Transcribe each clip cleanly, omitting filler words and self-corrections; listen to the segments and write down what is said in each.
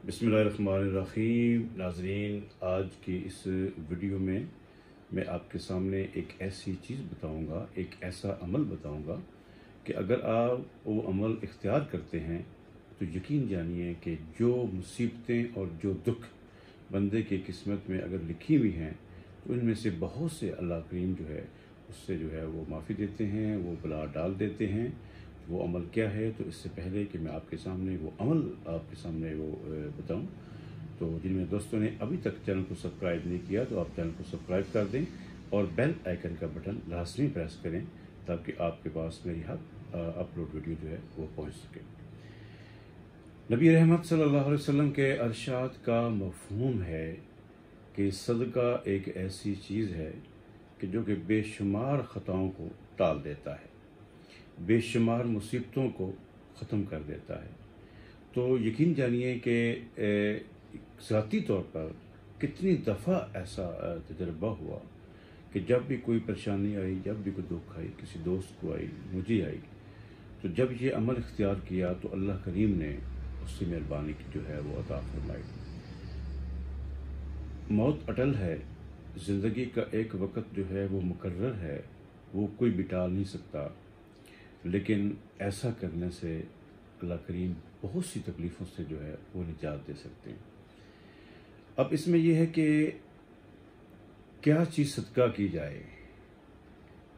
बिस्मिल्लाहिर्रहमानिर्रहीम। नाज़रीन, आज की इस वीडियो में मैं आपके सामने एक ऐसी चीज़ बताऊंगा, एक ऐसा अमल बताऊंगा कि अगर आप वो अमल इख्तियार करते हैं तो यकीन जानिए कि जो मुसीबतें और जो दुख बंदे की किस्मत में अगर लिखी हुई हैं तो इनमें से बहुत से अल्लाह करीम जो है उससे जो है वो माफ़ी देते हैं, वो बला डाल देते हैं। वो अमल क्या है, तो इससे पहले कि मैं आपके सामने वो अमल आपके सामने वो बताऊं, तो जिन मेरे दोस्तों ने अभी तक चैनल को सब्सक्राइब नहीं किया तो आप चैनल को सब्सक्राइब कर दें और बेल आइकन का बटन लाजमी प्रेस करें ताकि आपके पास मेरी हर अपलोड वीडियो जो है वो पहुंच सके। नबी रहमत सल्लल्लाहु अलैहि वसल्लम के अरशाद का मफ़हूम है कि सदका एक ऐसी चीज़ है कि जो कि बेशुमार ख़ताओं को टाल देता है, बेशुमार मुसीबतों को ख़त्म कर देता है। तो यकीन जानिए कि ज़ाती तौर पर कितनी दफ़ा ऐसा तजर्बा हुआ कि जब भी कोई परेशानी आई, जब भी कोई दुख आई, किसी दोस्त को आई, मुझे आई, तो जब ये अमल इख्तियार किया तो अल्लाह करीम ने उससे मेहरबानी की जो है वो अता फरमाई। मौत अटल है, ज़िंदगी का एक वक़्त जो है वो मुकर्रर है, वो कोई भी टाल नहीं सकता। लेकिन ऐसा करने से अल्लाह करीम बहुत सी तकलीफ़ों से जो है वो निजात दे सकते हैं। अब इसमें यह है कि क्या चीज़ सदका की जाए,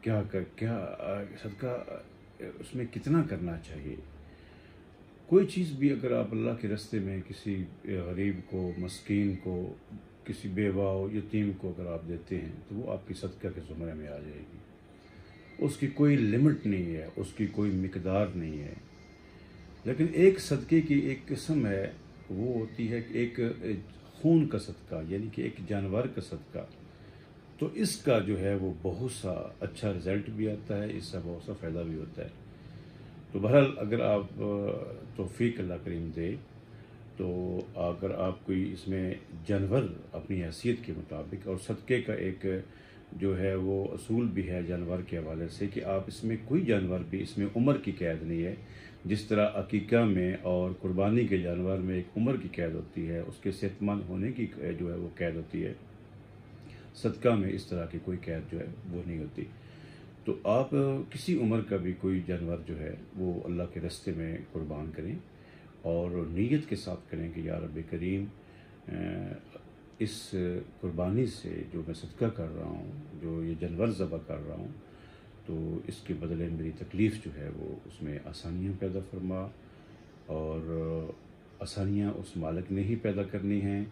क्या सदका उसमें कितना करना चाहिए। कोई चीज़ भी अगर आप अल्लाह के रास्ते में किसी गरीब को, मस्कीन को, किसी बेवा यतीम को अगर आप देते हैं तो वो आपकी सदका के ज़ुमरे में आ जाएगी। उसकी कोई लिमिट नहीं है, उसकी कोई मिकदार नहीं है। लेकिन एक सदक़े की एक किस्म है, वो होती है कि एक खून का सदका, यानी कि एक जानवर का सदका। तो इसका जो है वो बहुत सा अच्छा रिज़ल्ट भी आता है, इससे बहुत सा फ़ायदा भी होता है। तो बहरहाल अगर आप तौफ़ीक अल्लाह करीम दे तो अगर आप कोई इसमें जानवर अपनी हैसियत के मुताबिक, और सदक़े का एक जो है वो असूल भी है जानवर के हवाले से कि आप इसमें कोई जानवर भी, इसमें उम्र की कैद नहीं है। जिस तरह अकीक़ा में और कुर्बानी के जानवर में एक उम्र की कैद होती है, उसके सेहतमंद होने की जो है वो कैद होती है, सदका में इस तरह की कोई कैद जो है वो नहीं होती। तो आप किसी उम्र का भी कोई जानवर जो है वो अल्लाह के रास्ते में कुर्बान करें और नीयत के साथ करें कि या रब्बे करीम, इस कुर्बानी से जो मैं सदका कर रहा हूँ, जो ये जानवर ज़बह कर रहा हूँ, तो इसके बदले मेरी तकलीफ़ जो है वो उसमें आसानियाँ पैदा फरमा। और आसानियाँ उस मालिक ने ही पैदा करनी हैं।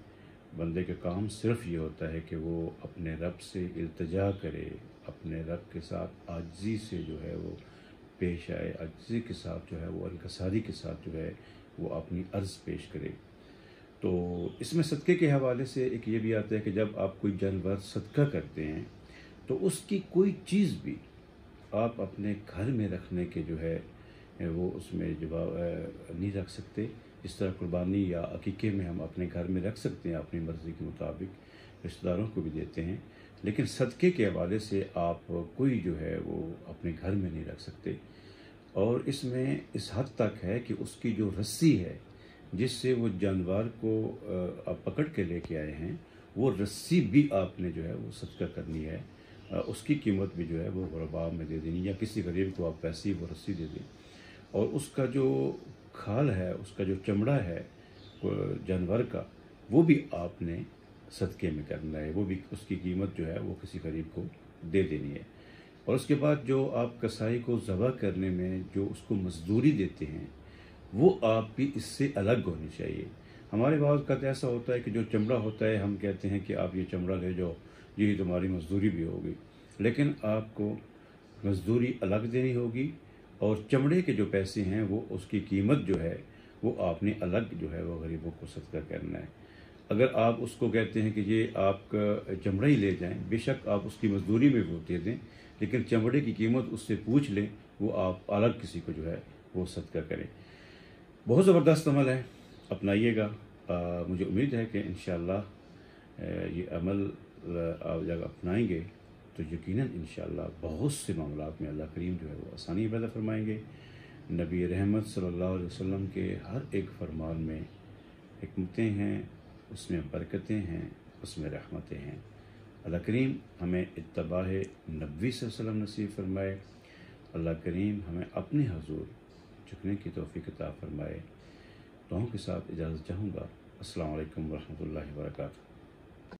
बंदे का काम सिर्फ़ ये होता है कि वो अपने रब से इल्तिजा करे, अपने रब के साथ आजिज़ी से जो है वो पेश आए, आजिज़ी के साथ जो है वो इनकसारी के साथ जो है वो अपनी अर्ज़ पेश करे। तो इसमें सदक़े के हवाले से एक ये भी आता है कि जब आप कोई जानवर सदका करते हैं तो उसकी कोई चीज़ भी आप अपने घर में रखने के जो है वो उसमें जवाब नहीं रख सकते। जिस तरह कुर्बानी या अकीक़े में हम अपने घर में रख सकते हैं अपनी मर्ज़ी के मुताबिक, रिश्तेदारों को भी देते हैं, लेकिन सदक़े के हवाले से आप कोई जो है वो अपने घर में नहीं रख सकते। और इसमें इस हद तक है कि उसकी जो रस्सी है जिससे वो जानवर को आप पकड़ के लेके आए हैं, वो रस्सी भी आपने जो है वो सदका करनी है। उसकी कीमत भी जो है वो गुरबा में दे देनी, या किसी गरीब को आप पैसे वो रस्सी दे दें। और उसका जो खाल है, उसका जो चमड़ा है जानवर का, वो भी आपने सदक़े में करना है, वो भी उसकी कीमत जो है वो किसी गरीब को दे देनी है। और उसके बाद जो आप कसाई को ज़बह करने में जो उसको मजदूरी देते हैं वो आप भी इससे अलग होनी चाहिए। हमारे बाज़ का ऐसा होता है कि जो चमड़ा होता है हम कहते हैं कि आप ये चमड़ा ले जाओ, यही तुम्हारी मजदूरी भी होगी, लेकिन आपको मजदूरी अलग देनी होगी और चमड़े के जो पैसे हैं वो उसकी कीमत जो है वो आपने अलग जो है वो गरीबों को सदका करना है। अगर आप उसको कहते हैं कि ये आपका चमड़ा ही ले जाएं, बेशक आप उसकी मजदूरी में वो दे दें, लेकिन चमड़े की कीमत उससे पूछ लें, वो आप अलग किसी को जो है वो सदका करें। बहुत ज़बरदस्त अमल है, अपनाइएगा। मुझे उम्मीद है कि इंशाअल्लाह ये अमल आप जब अपनाएंगे तो यकीनन इंशाअल्लाह बहुत से मामलात में अल्लाह करीम जो है वो आसानी पैदा फरमाएंगे। नबी रहमत सल्लल्लाहु अलैहि वसल्लम के हर एक फरमान में حکمتیں ہیں، اس میں برکتیں ہیں، اس میں رحمتیں ہیں۔ اللہ کریم ہمیں اتباع نبوی صلی اللہ علیہ وسلم نصیب فرمائے۔ اللہ کریم ہمیں اپنے حضور جھکنے کی توفیق عطا فرمائے۔ دعاؤں کے ساتھ اجازت چاہوں گا۔ السلام علیکم ورحمۃ اللہ وبرکاتہ۔